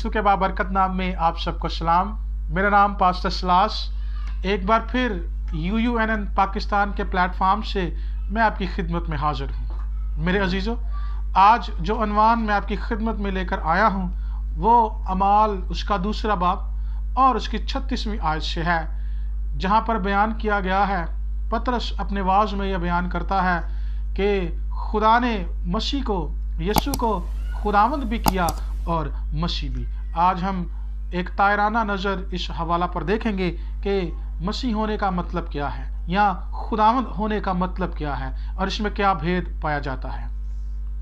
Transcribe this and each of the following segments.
यीशु के बाबरकत नाम में आप सबको सलाम। मेरा नाम पास्टर सलास। एक बार फिर UUNN पाकिस्तान के प्लेटफॉर्म से मैं आपकी खिदमत में हाजिर हूँ। मेरे अजीज़ों, आज जो अनवान मैं आपकी खिदमत में लेकर आया हूँ वो अमाल उसका दूसरा बाब और उसकी 36वीं आयत से है, जहाँ पर बयान किया गया है, पतरस अपने वाज में यह बयान करता है कि खुदा ने मसीह को, यीशु को खुदावंद भी किया और मसीह भी। आज हम एक तायराना नज़र इस हवाला पर देखेंगे कि मसीह होने का मतलब क्या है या खुदावंद होने का मतलब क्या है और इसमें क्या भेद पाया जाता है।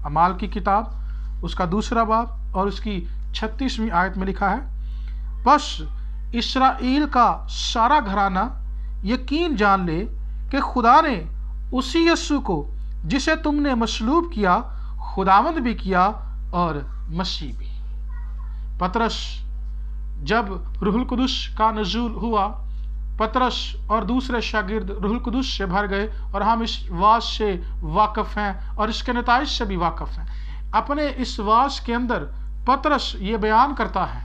अमाल की किताब उसका दूसरा बाब और उसकी 36वीं आयत में लिखा है, बस इस्राएल का सारा घराना यकीन जान ले कि खुदा ने उसी यीशु को जिसे तुमने मसलूब किया खुदावंद भी किया और मसीह भी। पतरस जब रूहुल कुदुस का नज़ूल हुआ, पतरस और दूसरे शागिर्द रूहुल कुदुस से भर गए और हम इस वाज से वाकफ़ हैं और इसके नताइज से भी वाकफ़ हैं। अपने इस वाज के अंदर पतरस ये बयान करता है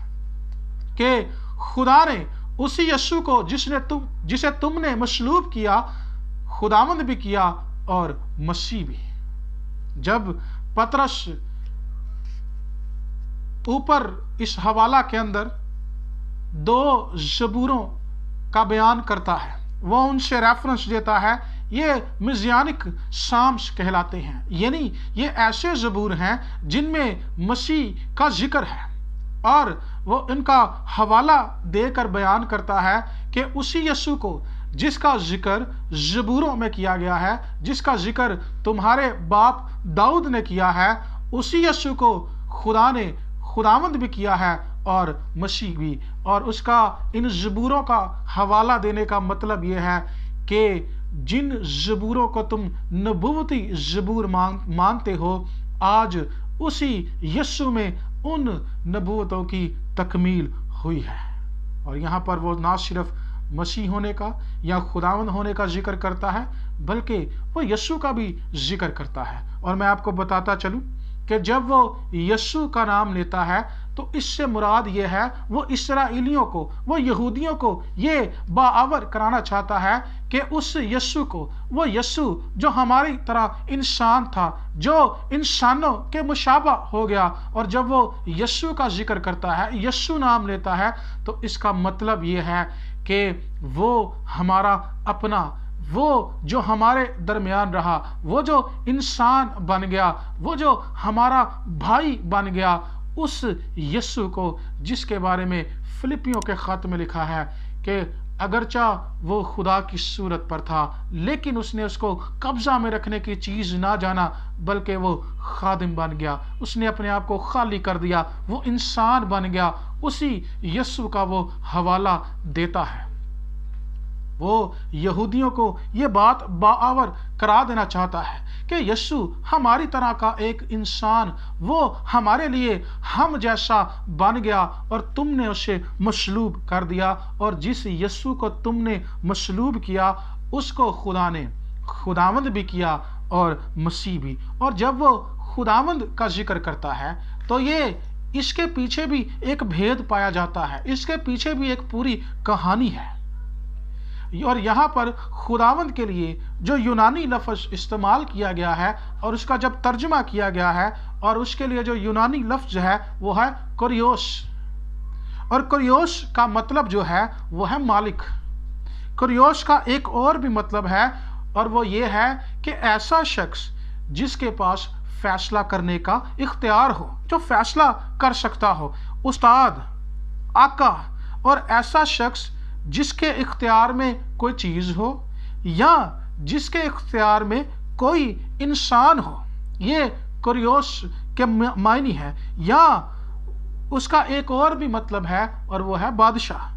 कि खुदा ने उसी यीशु को जिसे तुमने मसलूब किया खुदावंद भी किया और मसीह भी। जब पतरस ऊपर इस हवाला के अंदर दो ज़बूरों का बयान करता है, वो उनसे रेफरेंस देता है, ये मिज़यानिक साम्स कहलाते हैं, यानी ये ऐसे ज़बूर हैं जिनमें मसीह का जिक्र है और वो इनका हवाला देकर बयान करता है कि उसी यीशु को जिसका जिक्र ज़बूरों में किया गया है, जिसका जिक्र तुम्हारे बाप दाऊद ने किया है, उसी यीशु को खुदा ने खुदावंद भी किया है और मसीह भी। और उसका इन ज़बूरों का हवाला देने का मतलब यह है कि जिन ज़बूरों को तुम नबूवती ज़बूर मानते हो, आज उसी यीशु में उन नबूवतों की तकमील हुई है। और यहाँ पर वो ना सिर्फ मसीह होने का या खुदावंद होने का जिक्र करता है, बल्कि वो यीशु का भी जिक्र करता है। और मैं आपको बताता चलूं कि जब वो यीशु का नाम लेता है तो इससे मुराद ये है, वो इस्राएलियों को, वो यहूदियों को ये बाअवर कराना चाहता है कि उस यीशु को, वो यीशु जो हमारी तरह इंसान था, जो इंसानों के मुशाबा हो गया, और जब वो यीशु का जिक्र करता है, यीशु नाम लेता है, तो इसका मतलब ये है कि वो हमारा अपना, वो जो हमारे दरमियान रहा, वो जो इंसान बन गया, वो जो हमारा भाई बन गया, उस यीशु को जिसके बारे में फिलिपियों के खत में लिखा है कि अगरचा वो खुदा की सूरत पर था, लेकिन उसने उसको कब्जा में रखने की चीज़ ना जाना, बल्कि वो खादिम बन गया, उसने अपने आप को खाली कर दिया, वो इंसान बन गया। उसी यीशु का वो हवाला देता है। वो यहूदियों को ये बात बाअवर करा देना चाहता है कि यीशु हमारी तरह का एक इंसान, वो हमारे लिए हम जैसा बन गया और तुमने उसे मसलूब कर दिया, और जिस यीशु को तुमने मसलूब किया उसको खुदा ने खुदावंद भी किया और मसीह भी। और जब वो खुदावंद का जिक्र करता है तो ये इसके पीछे भी एक भेद पाया जाता है, इसके पीछे भी एक पूरी कहानी है। और यहाँ पर खुदावंद के लिए जो यूनानी लफ्ज़ इस्तेमाल किया गया है और उसका जब तर्जुमा किया गया है, और उसके लिए जो यूनानी लफ्ज़ है वो है कुरियोस, और कुरियोस का मतलब जो है वो है मालिक। कुरियोस का एक और भी मतलब है, और वो ये है कि ऐसा शख्स जिसके पास फैसला करने का इख्तियार हो, जो फैसला कर सकता हो, उस्ताद, आका, और ऐसा शख्स जिसके इख्तियार में कोई चीज़ हो या जिसके इख्तियार में कोई इंसान हो, ये कुरियोस के मायने है। या उसका एक और भी मतलब है और वो है बादशाह।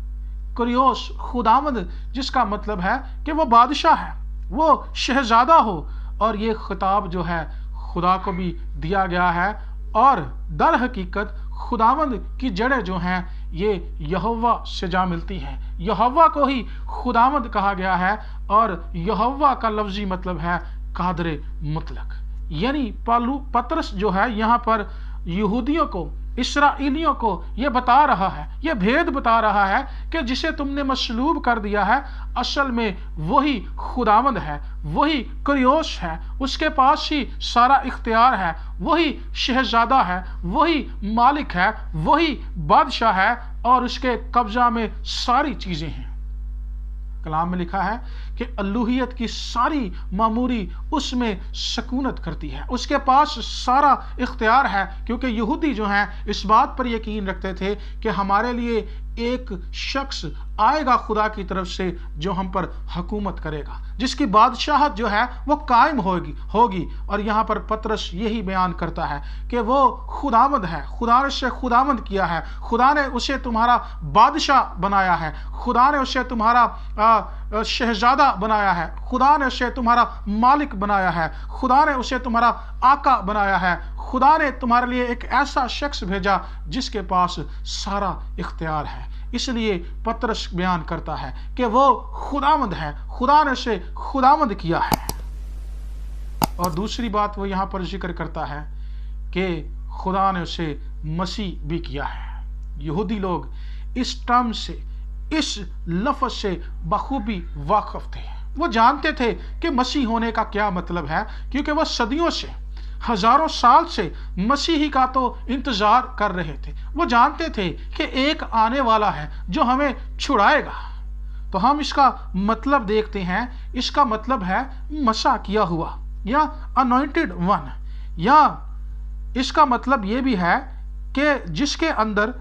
कुरियोस खुदावंद, जिसका मतलब है कि वो बादशाह है, वो शहजादा हो, और ये खिताब जो है खुदा को भी दिया गया है। और दर हकीकत खुदावंद की जड़ें जो हैं ये यहोवा से जा मिलती हैं, यहोवा को ही खुदावंद कहा गया है, और यहोवा का लफ्जी मतलब है कादरे मुतलक। यानी पतरस जो है यहाँ पर यहूदियों को, इसराइलियों को ये बता रहा है, ये भेद बता रहा है कि जिसे तुमने मसलूब कर दिया है असल में वही खुदावंद है, वही कुरियोश है, उसके पास ही सारा इख्तियार है, वही शहजादा है, वही मालिक है, वही बादशाह है और उसके कब्जा में सारी चीजें हैं। कलाम में लिखा है कि अल्लूहियत की सारी मामूरी उसमें सकूनत करती है, उसके पास सारा इख्तियार है, क्योंकि यहूदी जो हैं इस बात पर यकीन रखते थे कि हमारे लिए एक शख्स आएगा खुदा की तरफ से जो हम पर हुकूमत करेगा, जिसकी बादशाहत जो है वो कायम होगी। और यहाँ पर पतरस यही बयान करता है कि वो खुदावंद है, खुदा ने उसे खुदावंद किया है, खुदा ने उसे तुम्हारा बादशाह बनाया है, खुदा ने उसे तुम्हारा शहजादा बनाया है, खुदा ने उसे तुम्हारा मालिक बनाया है, खुदा ने उसे तुम्हारा आका बनाया है, खुदा ने तुम्हारे लिए एक ऐसा शख्स भेजा जिसके पास सारा इख्तियार है। इसलिए पतरस बयान करता है कि वो खुदावंद है, खुदा ने उसे खुदावंद किया है। और दूसरी बात वो यहाँ पर जिक्र करता है कि खुदा ने उसे मसीह भी किया है। यहूदी लोग इस टर्म से, इस लफ्ज़ से बखूबी वाकिफ थे, वो जानते थे कि मसीह होने का क्या मतलब है, क्योंकि वो सदियों से, हजारों साल से मसीही का तो इंतजार कर रहे थे। वो जानते थे कि एक आने वाला है जो हमें छुड़ाएगा। तो हम इसका मतलब देखते हैं, इसका मतलब है मसा किया हुआ या अनॉइंटेड वन, या इसका मतलब ये भी है कि जिसके अंदर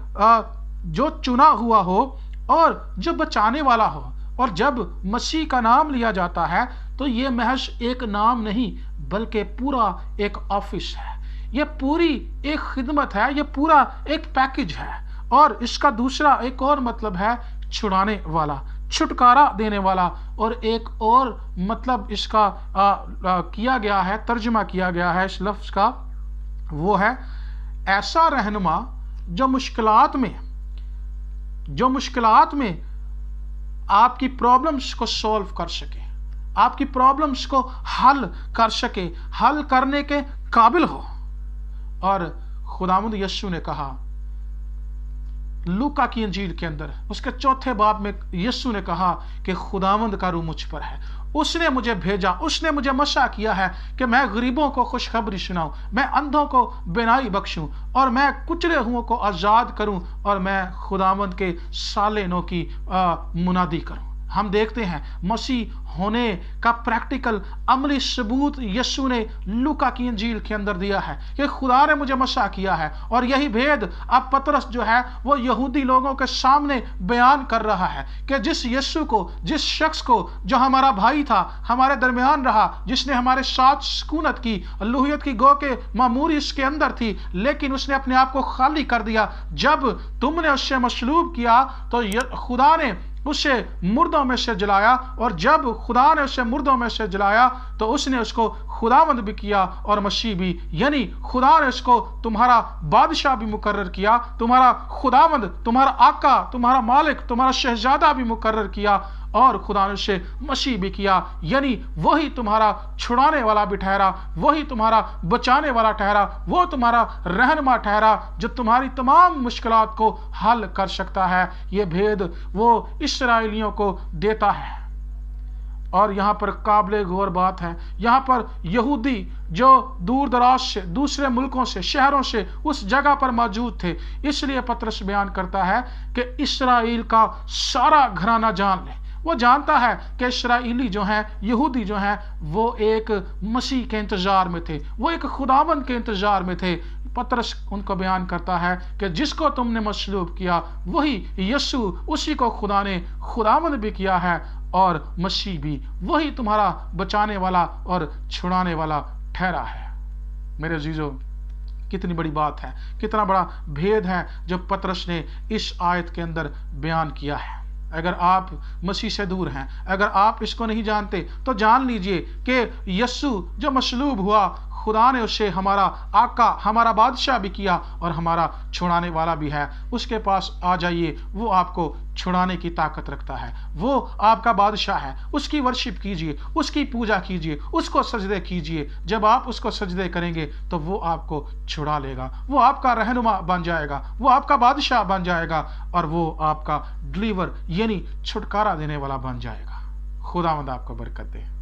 जो चुना हुआ हो और जो बचाने वाला हो। और जब मसीह का नाम लिया जाता है तो ये महज एक नाम नहीं बल्कि पूरा एक ऑफिस है, ये पूरी एक खिदमत है, ये पूरा एक पैकेज है। और इसका दूसरा एक और मतलब है छुड़ाने वाला, छुटकारा देने वाला। और एक और मतलब इसका किया गया है, तर्जुमा किया गया है इस लफ्ज़ का, वो है ऐसा रहनुमा जो मुश्किलात में आपकी प्रॉब्लम्स को सॉल्व कर सके, आपकी प्रॉब्लम्स को हल कर सके, हल करने के काबिल हो। और खुदावंद यीशु ने कहा लूका की इंजील के अंदर उसके 4 बाब में यीशु ने कहा कि खुदावंद का रूह मुझ पर है, उसने मुझे भेजा, उसने मुझे मशा किया है कि मैं गरीबों को खुशखबरी सुनाऊं, मैं अंधों को बिनाई बख्शूं और मैं कुचले हुओं को आज़ाद करूं और मैं खुदावंद के सालेनों की मुनादी करूं। हम देखते हैं मसीह होने का प्रैक्टिकल अमली सबूत यीशु ने लूका की इंजील के अंदर दिया है कि खुदा ने मुझे मसा किया है। और यही भेद अब पतरस जो है वो यहूदी लोगों के सामने बयान कर रहा है कि जिस यीशु को, जिस शख्स को जो हमारा भाई था, हमारे दरमियान रहा, जिसने हमारे साथ सुकूनत की, अल्लूहियत की गो के मामूरी इसके अंदर थी, लेकिन उसने अपने आप को खाली कर दिया। जब तुमने उससे मसलूब किया तो खुदा ने उसे मुर्दों में से जलाया, और जब खुदा ने उसे मुर्दों में से जलाया तो उसने उसको खुदावंद भी किया और मसीह भी, यानी खुदा ने उसको तुम्हारा बादशाह भी मुकर्रर किया, तुम्हारा खुदावंद, तुम्हारा आका, तुम्हारा मालिक, तुम्हारा शहजादा भी मुकर्रर किया, और खुदा ने उसे मसीह भी किया, यानी वही तुम्हारा छुड़ाने वाला भी ठहरा, वही तुम्हारा बचाने वाला ठहरा, वो तुम्हारा रहनुमा ठहरा जो तुम्हारी तमाम मुश्किलात को हल कर सकता है। ये भेद वो इस्राएलियों को देता है। और यहाँ पर काबिल गौर बात है, यहाँ पर यहूदी जो दूर दराज से, दूसरे मुल्कों से, शहरों से उस जगह पर मौजूद थे, इसलिए पतरस बयान करता है कि इस्राएल का सारा घराना जान ले। वो जानता है कि इस्राएली जो हैं, यहूदी जो हैं, वो एक मसीह के इंतजार में थे, वो एक खुदावंद के इंतजार में थे। पतरस उनको बयान करता है कि जिसको तुमने मसलूब किया वही यीशु, उसी को खुदा ने खुदावंद भी किया है और मसीह भी, वही तुम्हारा बचाने वाला और छुड़ाने वाला ठहरा है। मेरे अजीजों, कितनी बड़ी बात है, कितना बड़ा भेद है जो पतरस ने इस आयत के अंदर बयान किया है। अगर आप मसीह से दूर हैं, अगर आप इसको नहीं जानते, तो जान लीजिए कि यीशु जो मसलूब हुआ, खुदा ने उसे हमारा आका, हमारा बादशाह भी किया और हमारा छुड़ाने वाला भी है। उसके पास आ जाइए, वो आपको छुड़ाने की ताकत रखता है। वो आपका बादशाह है, उसकी वर्शिप कीजिए, उसकी पूजा कीजिए, उसको सजदे कीजिए। जब आप उसको सजदे करेंगे तो वो आपको छुड़ा लेगा, वो आपका रहनुमा बन जाएगा, वो आपका बादशाह बन जाएगा और वो आपका डिलीवर यानी छुटकारा देने वाला बन जाएगा। खुदावंद आपको बरकत दे।